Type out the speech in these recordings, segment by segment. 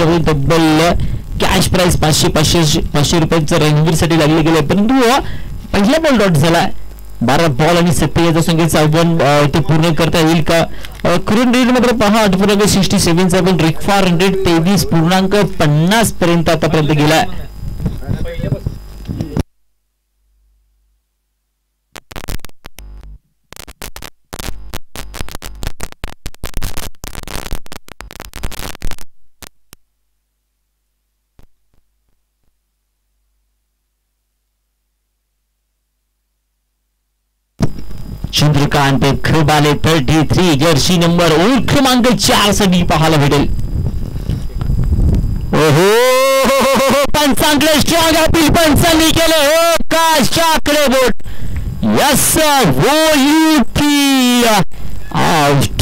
षटकारावरून तब्बल cash price 500 रुपयांचं रणवीरसाठी लागले गेले, परंतु पहिला बॉल डॉट झाला. 12 बॉल आणि 27 धावसंख्येचं आव्हान ते पूर्ण करता येईल का? करंट रेट मात्र पहा 8.67चा पण रिक्फार 23.50 पर्यंत आतापर्यंत गेला. चंद्रकांत खरबाले 33 जर्सी नंबर क्रमांक 4 साठी पाहायला भेटेल. ओहो पंचांकले स्ट्रॉंग अपील पंचांनी केले. हो का शाकडे बोट. यस वो यूपी आउट.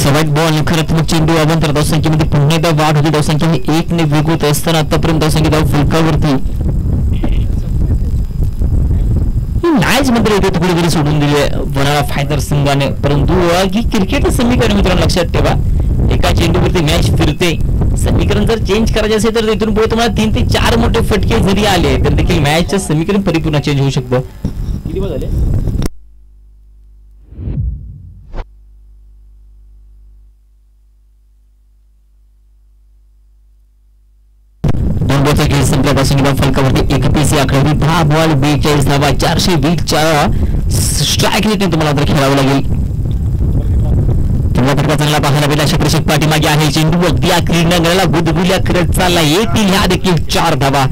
व्हाईट बॉल नकारात्मक चेंडू अवंतर धावसंख्येमध्ये पुन्हा एकदा वाढ होती. धावसंख्या 1 ने वेग होत असताना आतापर्यंत धावसंख्या धाव फलकावरती मॅच मध्ये येते कुठेतरी सोडून दिले वनाला फायदर संघाने. परंतु ही क्रिकेट समीकरण मित्रांनो लक्षात ठेवा, एका चेंडूवरती मॅच फिरते. समीकरण जर चेंज करायचे असेल तर इथून पुढे तुम्हाला 3 ते 4 मोठे फटके जरी आले तर देखील मॅचचं समीकरण परिपूर्ण चेंज होऊ शकतं. किती बॉल झाले? संपल्यापासून फलकावरती 31 आकड्यावरती 10 बॉल 42 धावा 420 स्ट्राईक रेटने तुम्हाला खेळावं लागेल. तुम्हाला फटका चांगला पाहायला भेटला. क्षेत्ररक्षक पाठीमागे आहे. चेंडू अगदी क्रीडांगणाला गुदगुल्या करत चालला. येतील ह्या देखील 4 धावा.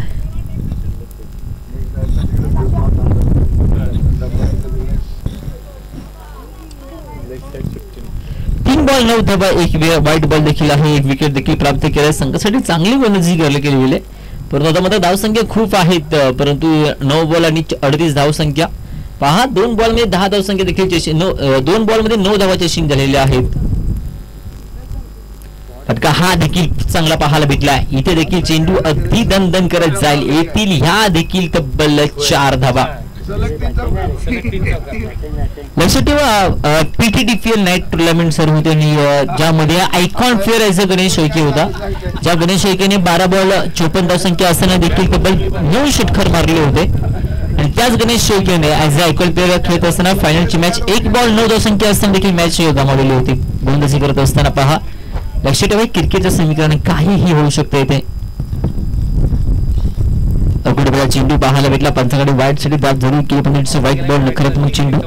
बॉल 9 धावा 1 वाईट बॉल देखील आहे. 1 विकेट देखील प्राप्त केला. संघासाठी चांगली गोलंदाजी केली गेली, परंतु आता मात्र धावसंख्या खूप आहेत. परंतु 9 बॉल आणि 38 धावसंख्या पहा. 2 बॉल मध्ये 10 धावसंख्या देखील 2 बॉल मध्ये 9 धावा चेसिंग झालेल्या आहेत. फटका हा देखील चांगला पाहायला भेटला. इथे देखील चेंडू अगदी दणदण करत जाईल. येतील ह्या देखील तब्बल 4 धावा. लक्षात ठेवा PTDPL नाईट टुर्नामेंट सुरू होते आणि ज्यामध्ये icon player as Ganesh Shelke होता. ज्या गणेश शेळकेने 12 बॉल 54 धावसंख्या असताना देखील तब्बल 9 षटकार मारले होते. आणि त्याच गणेश शेळकेने ऍज अ आयकॉन प्लेअर खेळत असताना फायनलची मॅच 1 बॉल 9 धावसंख्या असताना देखील मॅच गमावलेली होती. गोलंदाजी करत असताना पहा. लक्षात ठेवा क्रिकेटच्या समीकरण काहीही होऊ शकते. इथे अगोदर चेंडू पाहायला भेटला. पंचाकडे वाईट साठी दाब जरूर केली, पण इट्स वाईट बॉल नकारात्मक चेंडू.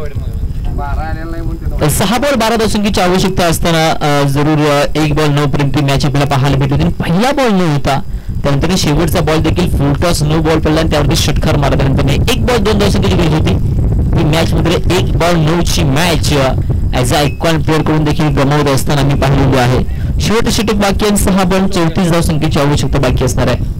6 बॉल 12 धावसंख्येची आवश्यकता असताना जरूर 1 बॉल 9 पर्यंत मॅच आपल्याला पाहायला भेटली होती. पहिला बॉल 9 होता, त्यानंतर शेवटचा बॉल देखील फुल टॉस 9 बॉल पडला आणि त्यावरती षटकार मारल्यानंतर 1 बॉल 2 धावसंख्येची गरज होती. ही मॅच मध्ये 1 बॉल 9 ची match as a icon player कडून देखील गमावत असताना मी पाहिलेली आहे. शेवट षटक बाकी आणि 6 बॉल 34 धावसंख्येची आवश्यकता बाकी असणार आहे.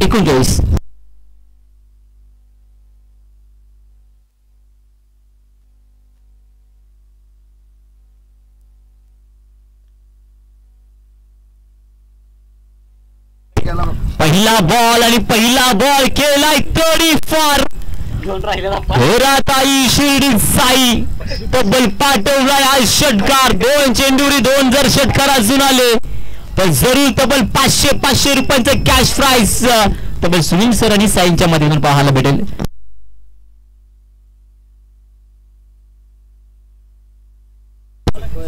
एकूण 24. पहिला बॉल आणि पहिला बॉल केलाय तडीफार. घोराताई शिर्डी साई तब्बल पाठवलाय हा षटकार. 2 चेंडूरी 2 जर षटकार अजून आले तर जरूर तब्बल 500 रुपयांचं कॅश प्राइस तब्बल सुनील सर आणि साईंच्या मध्ये पाहायला भेटेल.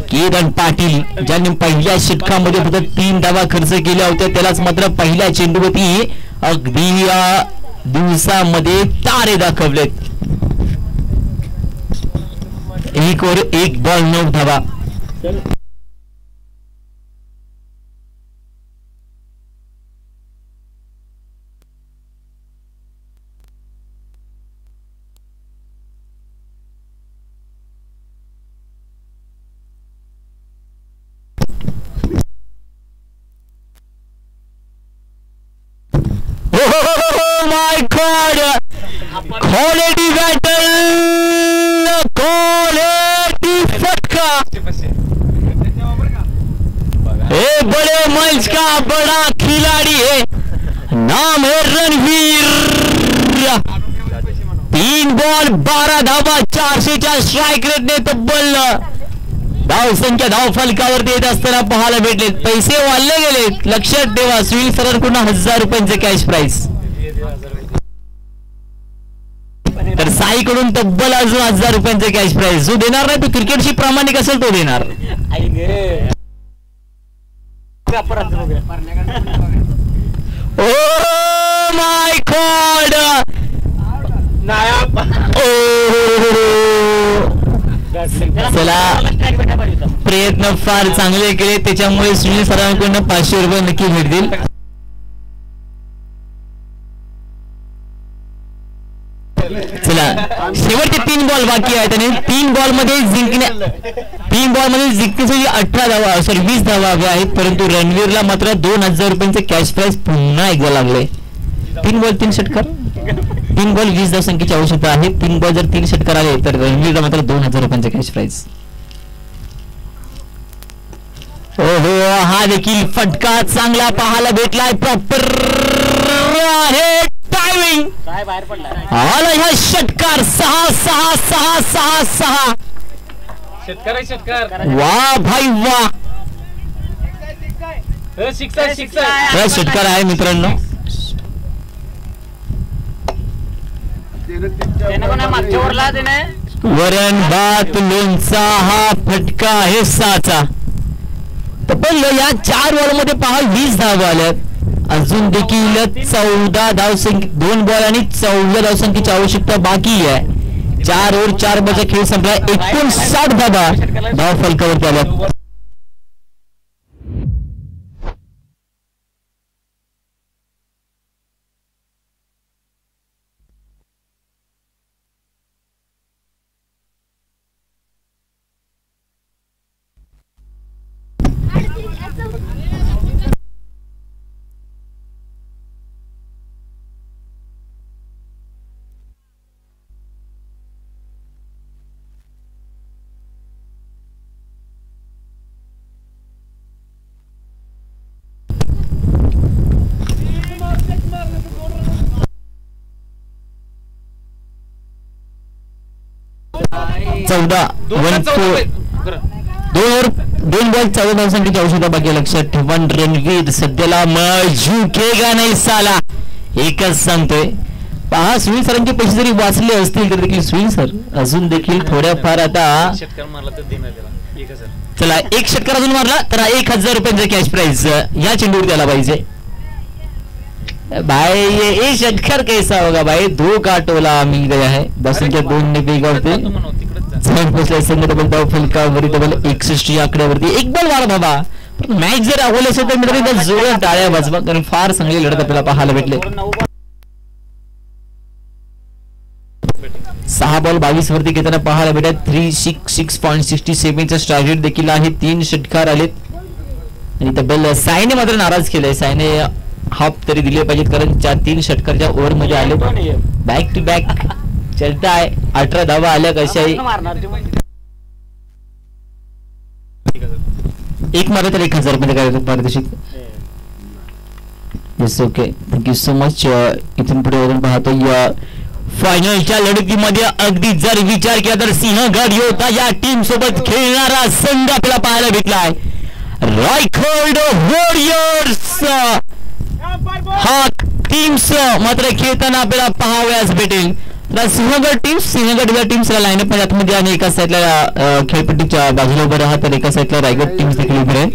किरण पाटील ज्यांनी पहिल्या षटकामध्ये फक्त 3 धावा खर्च केल्या होत्या त्यालाच मात्र पहिल्या चेंडूवरती अगदी दिवसामध्ये तारे दाखवलेत. 1 ओव्हर 1 बॉल 9 धावा. My God! Quality battle! Quality फटका! ये बड़े मंच का बड़ा खिलाड़ी है, नाम है रणवीर. 3 बॉल 12 धावा 400च्या स्ट्राईक रेटने तब्बल धाव संख्या धाव फलकावरती येत असताना पाहायला भेटले. पैसे वाढले गेले. लक्षात ठेवा सुनील सरांकडून 1000 रुपयांचे कॅश प्राइस, तर साईकडून तब्बल अजून 1000 रुपयांचे कॅश प्राइस. जो देणार नाही तो क्रिकेटशी प्रामाणिक असेल तो देणार. Oh my God! चला प्रयत्न फार चांगले केले त्याच्यामुळे सुनील सरांकडून 500 रुपये नक्की भेटतील. चला शेवटचे 3 बॉल बाकी आहेत आणि 3 बॉल मध्ये जिंकण्यासाठी 18 धावा 20 धावा हव्या आहेत, परंतु रणवीरला मात्र 2000 रुपयांचे कॅश प्राइस पुन्हा एकदा लागले. 3 बॉल 3 षटकार, 3 बॉल 20 धावसंख्येची आवश्यकता आहे. 3 बॉल जर 3 षटकार आले तर रणवीरला मात्र 2000 रुपयांचे कॅश प्राइस. ओहो हा देखील फटका चांगला पाहायला भेटलाय. प्रॉपर टायमिंग आला ह्या षटकार. 6 षटकार वा भाई वा. षटकार आहे मित्रांनो. वरण भात लोणचा हा फटका आहे 6चा. तब्बल या 4 बॉल मध्ये पहा 20 धावा आल्यात. अजून देखील 14 धावसंख्या 2 बॉल आणि 14 धावसंख्येची आवश्यकता बाकी आहे. 4 ओव्हर 4 बॉलचा खेळ संपला. 59 धावा धाव फलकावरती आल्यात. दोन बॉल 14 धावसंख्येची आवश्यकता बाकी. लक्षात ठेवा रणवीर सध्याला झुकेगा नाही साला एकच सांगतोय. पहा सुनील सरांचे पैसे जरी वाचले असतील तर देखील सुनील सर अजून देखील थोड्याफार आता चला 1 षटकार अजून मारला तर 1000 रुपयांचा कॅश प्राइस या चेंडूवर द्यायला पाहिजे. भाई ये षटकार कैसा होगा भाई. 2 का टोला मिल गया है. बसंख्या 2 ने बिघडते. डबल फलकावरती डबल 61 आकड्यावरती 1 बॉल वाढ बाबा. मॅच जर आवडली असेल तर मित्रांनो जोरात टाळ्या वाजवा कारण फार चांगली लढत आपल्याला पाहायला भेटले. 6 बॉल 22 वरती घेताना पाहायला भेटत. 366.67 चा स्ट्राईक रेट देखील आहे. 3 षटकार आलेत आणि तब्बल साईने मात्र नाराज केलंय. साईने हाफ तरी दिले पाहिजेत कारण 3 षटकारच्या ओव्हर मध्ये आले. बॅक टू बॅक चलता आहे. 18 धावा आल्या कशाही एक मारा तर 1000 मध्ये काय पारितोषिक. Yes okay thank you so much. इथून पुढे आपण पाहतो या फायनलच्या लढतीमध्ये अगदी जर विचार केला तर सिंहगड योद्धा या टीम सोबत खेळणारा संघ आपल्याला पाहायला भेटलाय. रायगड वॉरियर्स हा टीम्स मात्र खेळताना आपल्याला पाहावयास भेटेल. सिंहगड या टीम्सला लाईनअप मध्ये आतमध्ये आणि एका साईडला खेळपट्टीच्या बाजूला उभं राहत तर एका साईडला रायगड टीम्स देखील उभी राहील.